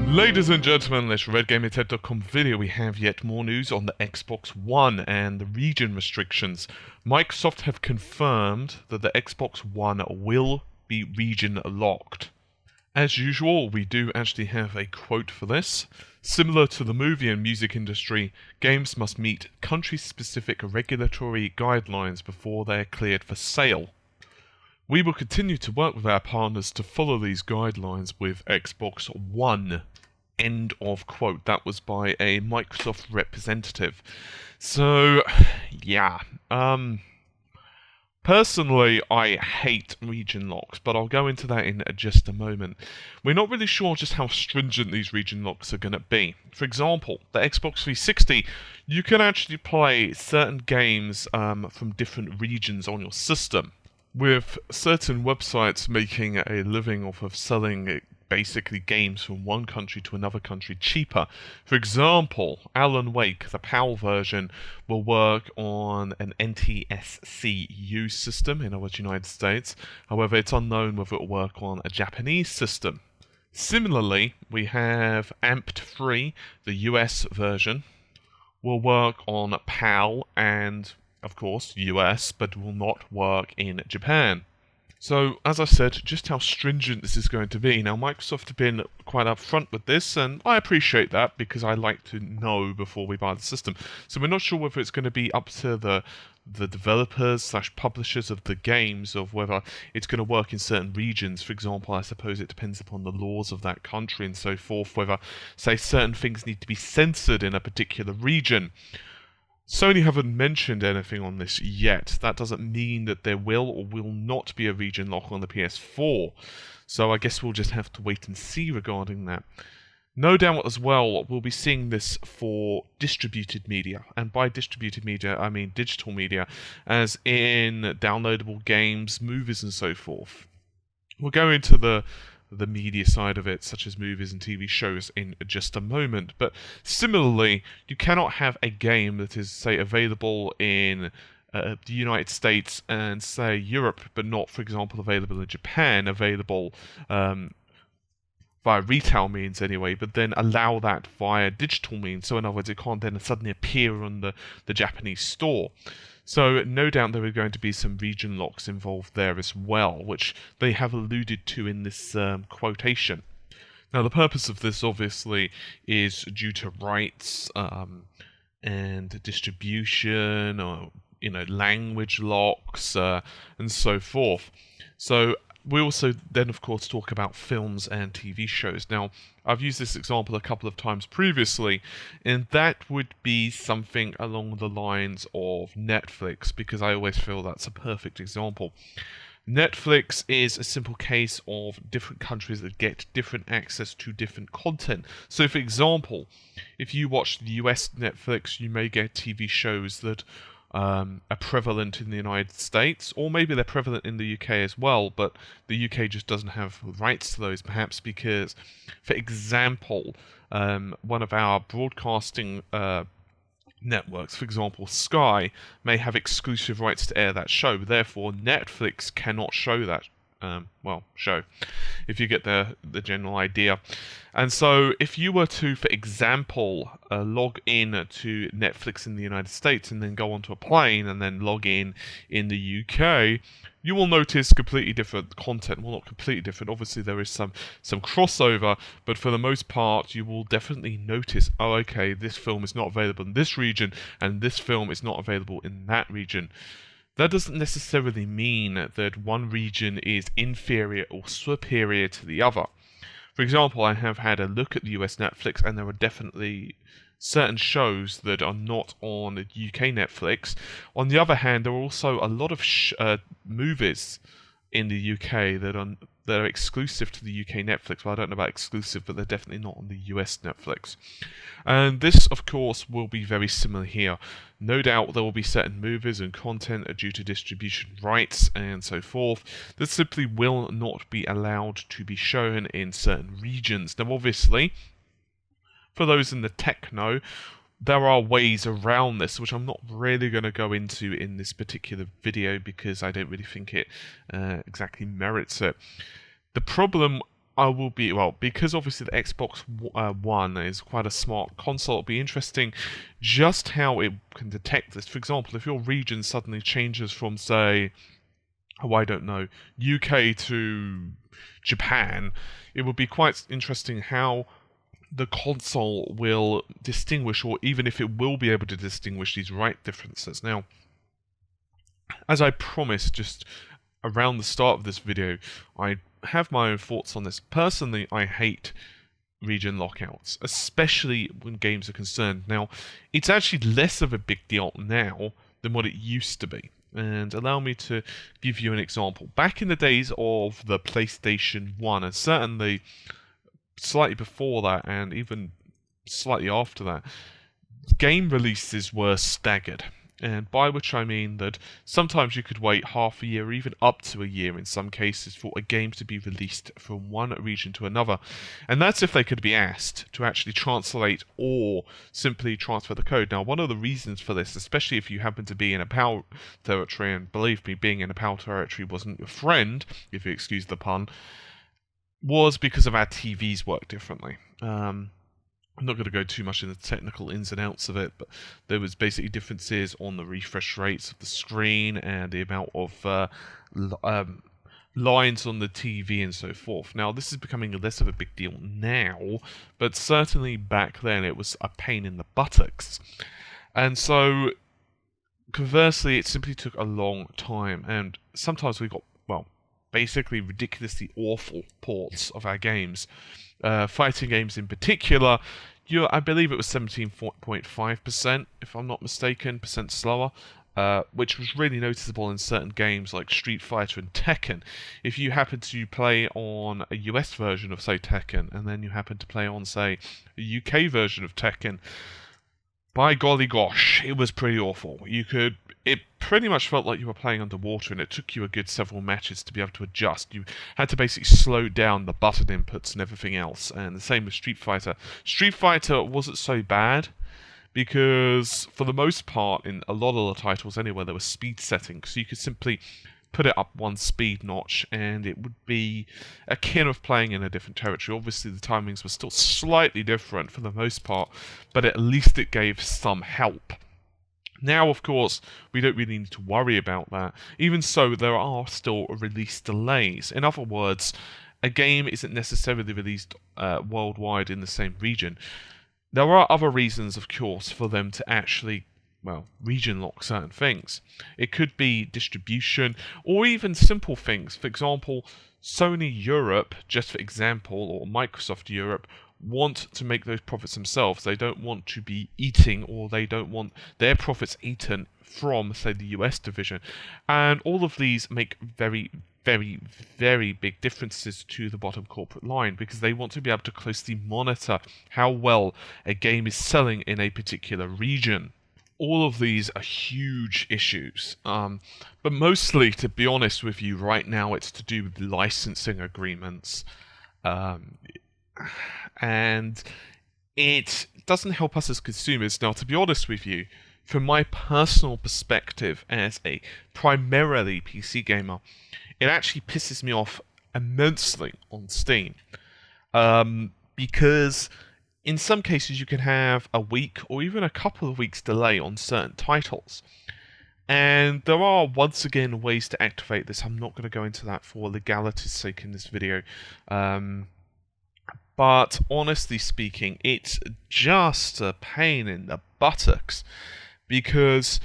Ladies and gentlemen, in this RedGamerTech.com video, we have yet more news on the Xbox One and the region restrictions. Microsoft have confirmed that the Xbox One will be region locked. As usual, we do actually have a quote for this. Similar to the movie and music industry, games must meet country-specific regulatory guidelines before they are cleared for sale. We will continue to work with our partners to follow these guidelines with Xbox One. End of quote. That was by a Microsoft representative. So, yeah. Personally, I hate region locks, but I'll go into that in just a moment. We're not really sure just how stringent these region locks are going to be. For example, the Xbox 360, you can actually play certain games from different regions on your system, with certain websites making a living off of selling basically games from one country to another country cheaper. For example, Alan Wake, the PAL version, will work on an NTSC-U system, in other words, United States. However, it's unknown whether it will work on a Japanese system. Similarly, we have Amped 3, the US version, will work on PAL and, of course, US, but will not work in Japan. So, as I said, just how stringent this is going to be. Now, Microsoft have been quite upfront with this, and I appreciate that because I like to know before we buy the system. So we're not sure whether it's going to be up to the developers / publishers of the games, of whether it's going to work in certain regions. For example, I suppose it depends upon the laws of that country and so forth, whether, say, certain things need to be censored in a particular region. Sony haven't mentioned anything on this yet. That doesn't mean that there will or will not be a region lock on the PS4. So I guess we'll just have to wait and see regarding that. No doubt as well, we'll be seeing this for distributed media. And by distributed media, I mean digital media, as in downloadable games, movies and so forth. We'll go into the media side of it, such as movies and TV shows, in just a moment. But similarly, you cannot have a game that is, say, available in the United States and, say, Europe, but not, for example, available in Japan, available via retail means anyway, but then allow that via digital means. So in other words, it can't then suddenly appear on the Japanese store. So no doubt there are going to be some region locks involved there as well, which they have alluded to in this quotation. Now, the purpose of this, obviously, is due to rights and distribution, or language locks and so forth. So we also then, of course, talk about films and TV shows. Now, I've used this example a couple of times previously, and that would be something along the lines of Netflix, because I always feel that's a perfect example. Netflix is a simple case of different countries that get different access to different content. So, for example, if you watch the US Netflix, you may get TV shows that are prevalent in the United States, or maybe they're prevalent in the UK as well, but the UK just doesn't have rights to those, perhaps because, for example, one of our broadcasting networks, for example Sky, may have exclusive rights to air that show. Therefore, Netflix cannot show that show, if you get the general idea. And so if you were to, for example, log in to Netflix in the United States and then go onto a plane and then log in the UK, you will notice completely different content. Well, not completely different. Obviously, there is some crossover, but for the most part, you will definitely notice, oh, okay, this film is not available in this region, and this film is not available in that region. That doesn't necessarily mean that one region is inferior or superior to the other. For example, I have had a look at the US Netflix, and there are definitely certain shows that are not on UK Netflix. On the other hand, there are also a lot of movies in the UK that are exclusive to the UK Netflix. Well, I don't know about exclusive, but they're definitely not on the US Netflix. And this, of course, will be very similar here. No doubt there will be certain movies and content due to distribution rights and so forth that simply will not be allowed to be shown in certain regions. Now, obviously, for those in the tech know, there are ways around this, which I'm not really going to go into in this particular video because I don't really think it exactly merits it. The problem I will be, well, because obviously the Xbox One is quite a smart console, it'll be interesting just how it can detect this. For example, if your region suddenly changes from, say, oh, I don't know, UK to Japan, it would be quite interesting how the console will distinguish, or even if it will be able to distinguish, these right differences. Now, as I promised just around the start of this video, I have my own thoughts on this. Personally, I hate region lockouts, especially when games are concerned. Now, it's actually less of a big deal now than what it used to be. And allow me to give you an example. Back in the days of the PlayStation 1, and certainly slightly before that, and even slightly after that, game releases were staggered. And by which I mean that sometimes you could wait half a year, or even up to a year in some cases, for a game to be released from one region to another. And that's if they could be asked to actually translate or simply transfer the code. Now, one of the reasons for this, especially if you happen to be in a PAL territory, and believe me, being in a PAL territory wasn't your friend, if you excuse the pun, was because of our TVs work differently. I'm not going to go too much into the technical ins and outs of it, but there was basically differences on the refresh rates of the screen and the amount of lines on the TV and so forth. Now, this is becoming less of a big deal now, but certainly back then it was a pain in the buttocks. And so, conversely, it simply took a long time, and sometimes we got, well, basically ridiculously awful ports of our games. Fighting games in particular, I believe it was 17.5%, if I'm not mistaken, percent slower, which was really noticeable in certain games like Street Fighter and Tekken. If you happen to play on a US version of, say, Tekken, and then you happen to play on, say, a UK version of Tekken, by golly gosh, it was pretty awful. It pretty much felt like you were playing underwater, and it took you a good several matches to be able to adjust. You had to basically slow down the button inputs and everything else, and the same with Street Fighter. Street Fighter wasn't so bad, because for the most part, in a lot of the titles anyway, there were speed settings, so you could simply put it up one speed notch, and it would be akin of playing in a different territory. Obviously, the timings were still slightly different for the most part, but at least it gave some help. Now, of course, we don't really need to worry about that. Even so, there are still release delays. In other words, a game isn't necessarily released worldwide in the same region. There are other reasons, of course, for them to actually, well, region lock certain things. It could be distribution, or even simple things. For example, Sony Europe, just for example, or Microsoft Europe, want to make those profits themselves. They don't want to be eating, or they don't want their profits eaten from, say, the US division. And all of these make very, very, very big differences to the bottom corporate line, because they want to be able to closely monitor how well a game is selling in a particular region. All of these are huge issues, but mostly, to be honest with you, right now it's to do with licensing agreements, and it doesn't help us as consumers. Now, to be honest with you, from my personal perspective as a primarily PC gamer, it actually pisses me off immensely on Steam, because in some cases you can have a week or even a couple of weeks delay on certain titles. And there are, once again, ways to activate this. I'm not going to go into that for legality's sake in this video. But honestly speaking, it's just a pain in the buttocks, because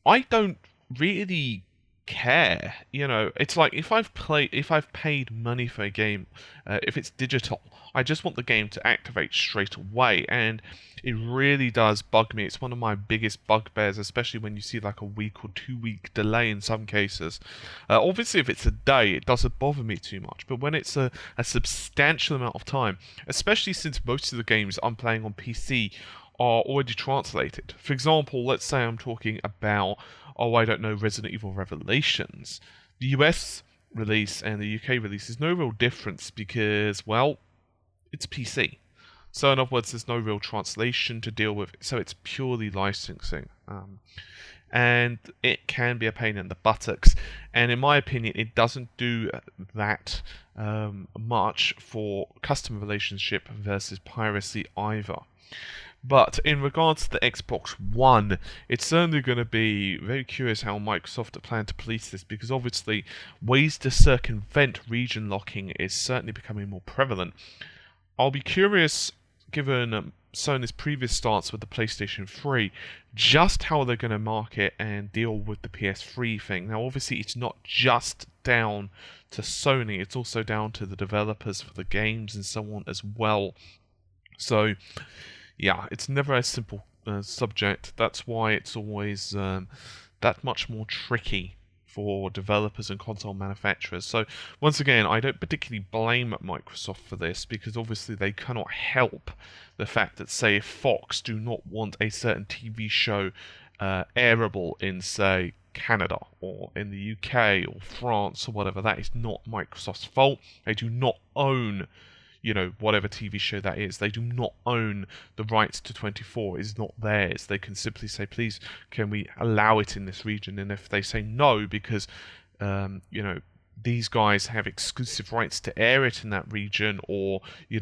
I don't really care. You know, it's like if I've paid money for a game, if it's digital, I just want the game to activate straight away, and it really does bug me. It's one of my biggest bugbears, especially when you see like a week or 2 week delay in some cases. Obviously, if it's a day, it doesn't bother me too much, but when it's a substantial amount of time, especially since most of the games I'm playing on PC are already translated. For example, let's say I'm talking about, I don't know, Resident Evil Revelations. The US release and the UK release is no real difference because, well, it's PC. So in other words, there's no real translation to deal with, so it's purely licensing. And it can be a pain in the buttocks. And in my opinion, it doesn't do that much for customer relationship versus piracy either. But in regards to the Xbox One, it's certainly going to be very curious how Microsoft plan to police this, because obviously ways to circumvent region locking is certainly becoming more prevalent. I'll be curious, given Sony's previous starts with the PlayStation 3, just how they're going to market and deal with the PS3 thing. Now, obviously, it's not just down to Sony, it's also down to the developers for the games and so on as well. So, yeah, it's never a simple subject. That's why it's always that much more tricky for developers and console manufacturers. So once again, I don't particularly blame Microsoft for this, because obviously they cannot help the fact that, say, if Fox do not want a certain TV show airable in, say, Canada or in the UK or France or whatever, that is not Microsoft's fault. They do not own, whatever TV show that is. They do not own the rights to 24. It's not theirs. They can simply say, please, can we allow it in this region? And if they say no, because, these guys have exclusive rights to air it in that region, or, you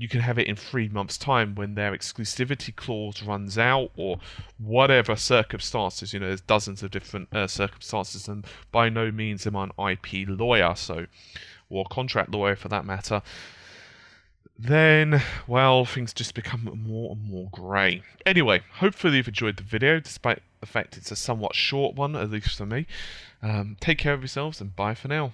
can have it in 3 months' time when their exclusivity clause runs out, or whatever circumstances, there's dozens of different circumstances, and by no means am I an IP lawyer, or contract lawyer for that matter. Then, well, things just become more and more grey. Anyway, hopefully you've enjoyed the video, despite the fact it's a somewhat short one, at least for me. Take care of yourselves, and bye for now.